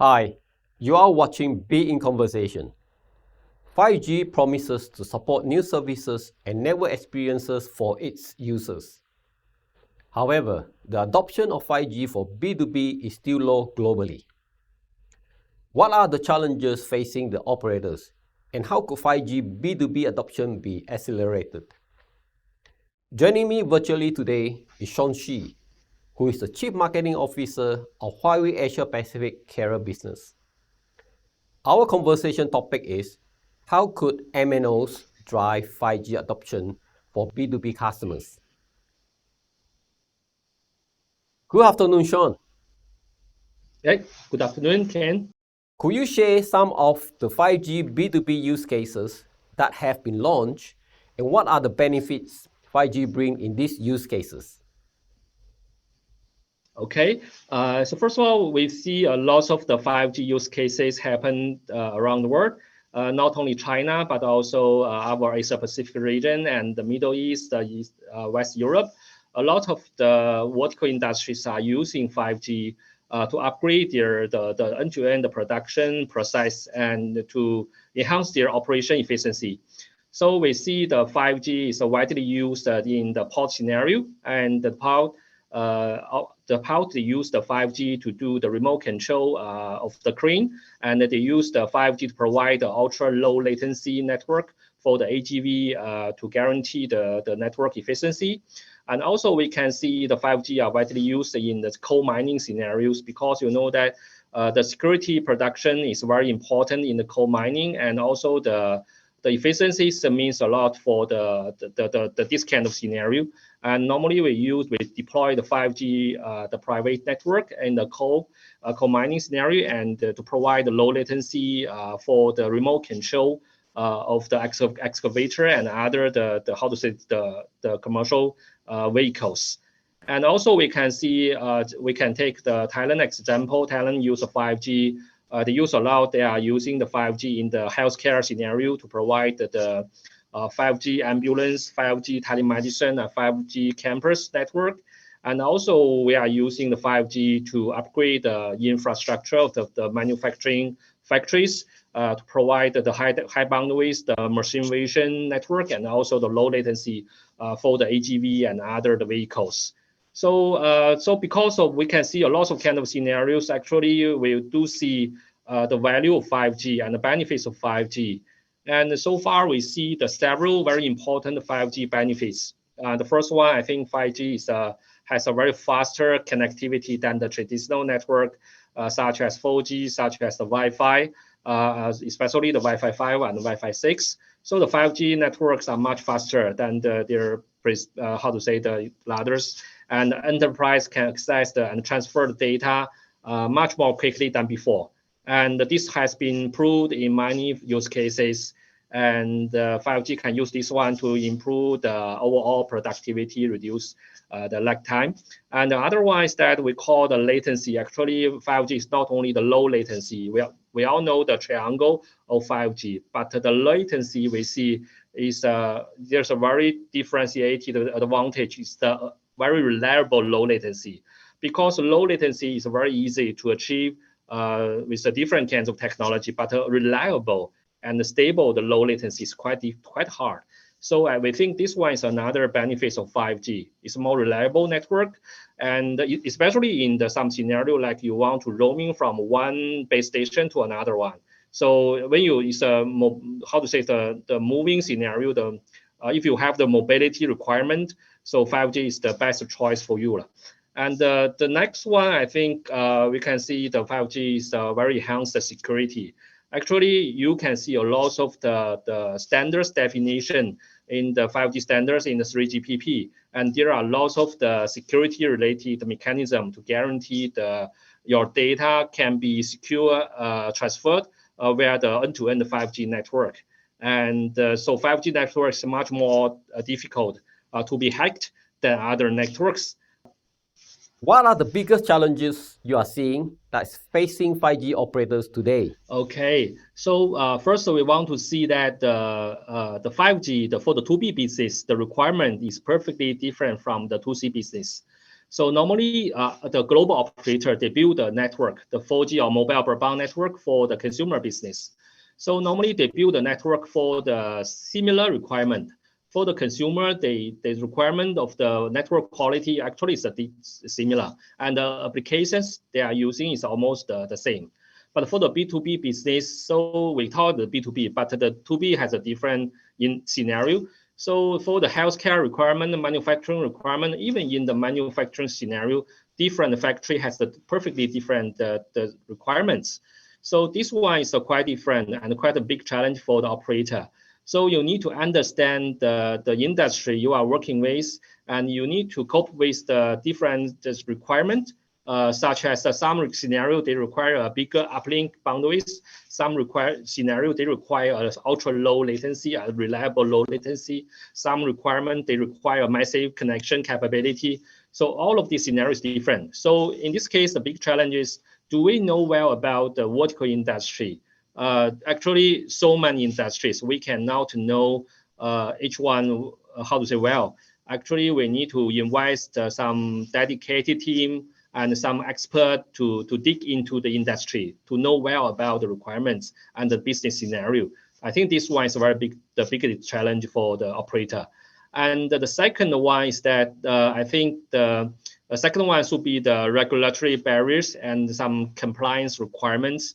Hi, you are watching Be in Conversation. 5G promises to support new services and network experiences for its users. However, the adoption of 5G for B2B is still low globally. What are the challenges facing the operators, and how could 5G B2B adoption be accelerated? Joining me virtually today is Sean Shi, who is the Chief Marketing Officer of Huawei Asia Pacific Carrier Business. Our conversation topic is how could MNOs drive 5G adoption for B2B customers? Good afternoon, Sean. Hey, good afternoon, Ken. Could you share some of the 5G B2B use cases that have been launched and what are the benefits 5G bring in these use cases? Okay, so first of all, we see a lot of the 5G use cases happen around the world, not only China, but also our Asia Pacific region and the Middle East, West Europe. A lot of the vertical industries are using 5G to upgrade the end-to-end production process and to enhance their operation efficiency. So we see the 5G is widely used in the port scenario, and the how they use the 5G to do the remote control of the crane, and they use the 5G to provide the ultra low latency network for the AGV to guarantee the network efficiency. And also we can see the 5G are widely used in the coal mining scenarios because you know that the security production is very important in the coal mining, and also the efficiency means a lot for this kind of scenario. And normally we deploy the 5G, the private network in the coal mining scenario, and to provide the low latency for the remote control of the excavator and other the commercial vehicles. And also we can see we can take the Thailand example. Thailand use of 5G. They use a lot. They are using the 5G in the healthcare scenario to provide the 5G ambulance, 5G telemedicine, and 5G campus network. And also we are using the 5G to upgrade the infrastructure of the manufacturing factories to provide the high bandwidth, the machine vision network, and also the low latency for the AGV and other the vehicles. So because of we can see a lot of kind of scenarios, actually we do see the value of 5G and the benefits of 5G. And so far we see the several very important 5G benefits. The first one, I think 5G has a very faster connectivity than the traditional network, such as 4G, such as the Wi-Fi, especially the Wi-Fi 5 and the Wi-Fi 6. So the 5G networks are much faster than the others, and enterprise can access and transfer the data much more quickly than before. And this has been proved in many use cases. And 5G can use this one to improve the overall productivity, reduce the lag time. And the other one is that we call the latency. Actually, 5G is not only the low latency. We all know the triangle of 5G, but the latency we see is there's a very differentiated advantage. It's the very reliable low latency, because low latency is very easy to achieve with the different kinds of technology, but reliable and stable, the low latency is quite hard. So we think this one is another benefit of 5G. It's a more reliable network, and especially in some scenario like you want to roaming from one base station to another one. So when it's the moving scenario, if you have the mobility requirement, so 5G is the best choice for you. And the next one, I think we can see the 5G is very enhanced security. Actually, you can see a lot of the standards definition in the 5G standards in the 3GPP. And there are lots of the security related mechanism to guarantee your data can be secure transferred via the end-to-end 5G network. And so 5G networks is much more difficult to be hacked than other networks. What are the biggest challenges you are seeing that's facing 5G operators today? Okay, so first we want to see that the 5G for the 2B business, the requirement is perfectly different from the 2C business. So normally, the global operator, they build a network, the 4G or mobile broadband network for the consumer business. So normally they build a network for the similar requirement. For the consumer, the requirement of the network quality actually is similar, and the applications they are using is almost the same. But for the B2B business, so we call the B2B, but the 2B has a different scenario. So for the healthcare requirement, the manufacturing requirement, even in the manufacturing scenario, different factory has the perfectly different the requirements. So this one is quite different and quite a big challenge for the operator. So you need to understand the industry you are working with, and you need to cope with the different requirement, such as some scenario they require a bigger uplink boundaries. Some scenario they require ultra low latency, a reliable low latency. Some requirement they require massive connection capability. So all of these scenarios different. So in this case, the big challenge is, do we know well about the vertical industry? Actually, so many industries, we can now to know each one, how to say well. Actually, we need to invest some dedicated team and some expert to dig into the industry, to know well about the requirements and the business scenario. I think this one is the biggest challenge for the operator. And the second one is that I think the second one should be the regulatory barriers and some compliance requirements,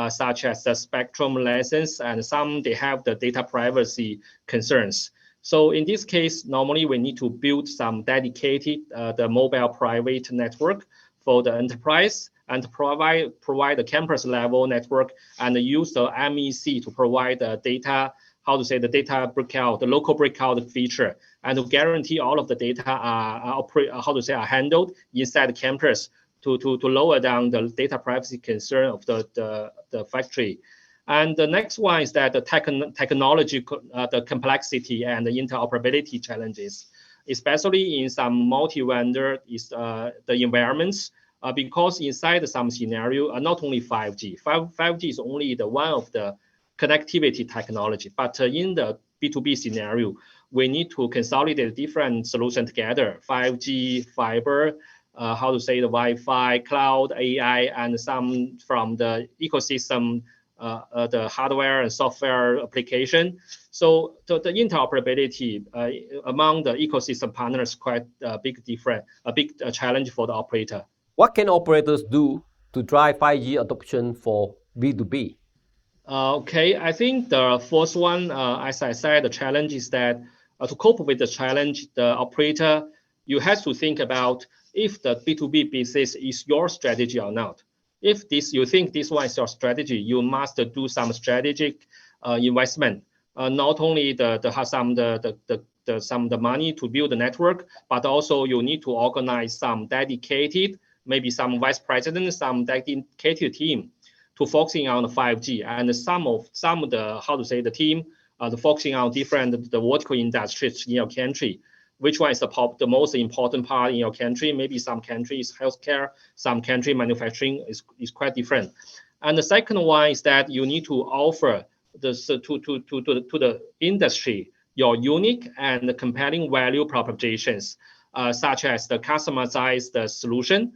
such as the spectrum license, and some they have the data privacy concerns. So in this case, normally we need to build some dedicated the mobile private network for the enterprise, and provide the campus level network, and use the MEC to provide the data, how to say, the data breakout, the local breakout feature, and to guarantee all of the data are handled inside the campus to lower down the data privacy concern of the factory. And the next one is that the technology, the complexity and the interoperability challenges, especially in some multi-vendor the environments, because inside some scenario, not only 5G. 5G is only the one of the connectivity technology, but in the B2B scenario, we need to consolidate different solutions together: 5G, fiber, how to say, the Wi-Fi, cloud, AI, and some from the ecosystem, the hardware and software application. So the interoperability among the ecosystem partners quite a big challenge for the operator. What can operators do to drive 5G adoption for B2B? Okay, I think the first one, as I said, the challenge is that to cope with the challenge, the operator, you have to think about if the B2B business is your strategy or not. If you think this one is your strategy, you must do some strategic investment. Not only some the money to build the network, but also you need to organize some dedicated, maybe some vice president, some dedicated team to focusing on the 5G, and some of the, how to say, the team the focusing on different the vertical industries in your country. Which one is the most important part in your country? Maybe some countries healthcare, some country manufacturing is quite different. And the second one is that you need to offer to the industry your unique and compelling value propositions, such as the customized solution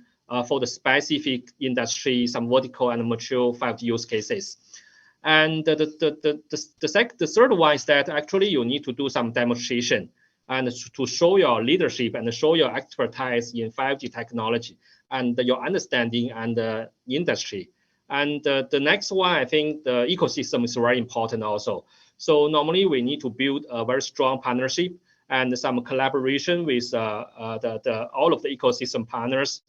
for the specific industry, some vertical and mature 5G use cases. And the third one is that actually you need to do some demonstration and to show your leadership and show your expertise in 5G technology and your understanding and the industry. And the next one, I think the ecosystem is very important also. So normally we need to build a very strong partnership and some collaboration with all of the ecosystem partners,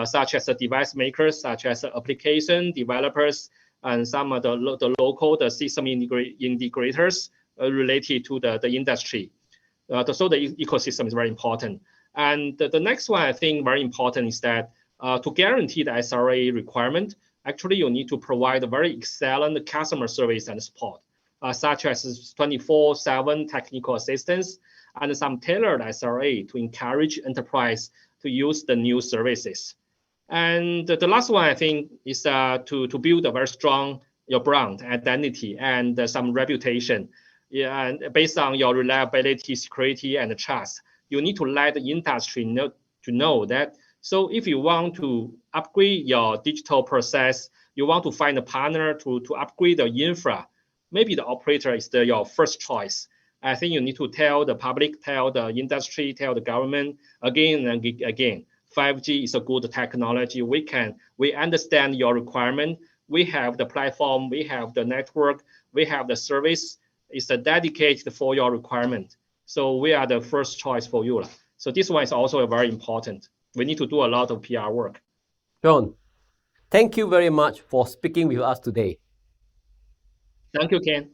such as the device makers, such as application developers, and some of the local system integrators related to the industry. So the ecosystem is very important. And the next one I think very important is that to guarantee the SRA requirement, actually you need to provide a very excellent customer service and support, such as 24/7 technical assistance and some tailored SRA to encourage enterprise to use the new services. And the last one I think is to build a very strong your brand identity and some reputation. Yeah, and based on your reliability, security, and trust, you need to let the industry know that So if you want to upgrade your digital process, you want to find a partner to upgrade the infra, maybe the operator is your first choice. I think you need to tell the public, tell the industry, tell the government again and again. 5G is a good technology. We understand your requirement. We have the platform, we have the network, we have the service. It's dedicated for your requirement. So we are the first choice for you. So this one is also very important. We need to do a lot of PR work. John, thank you very much for speaking with us today. Thank you, Ken.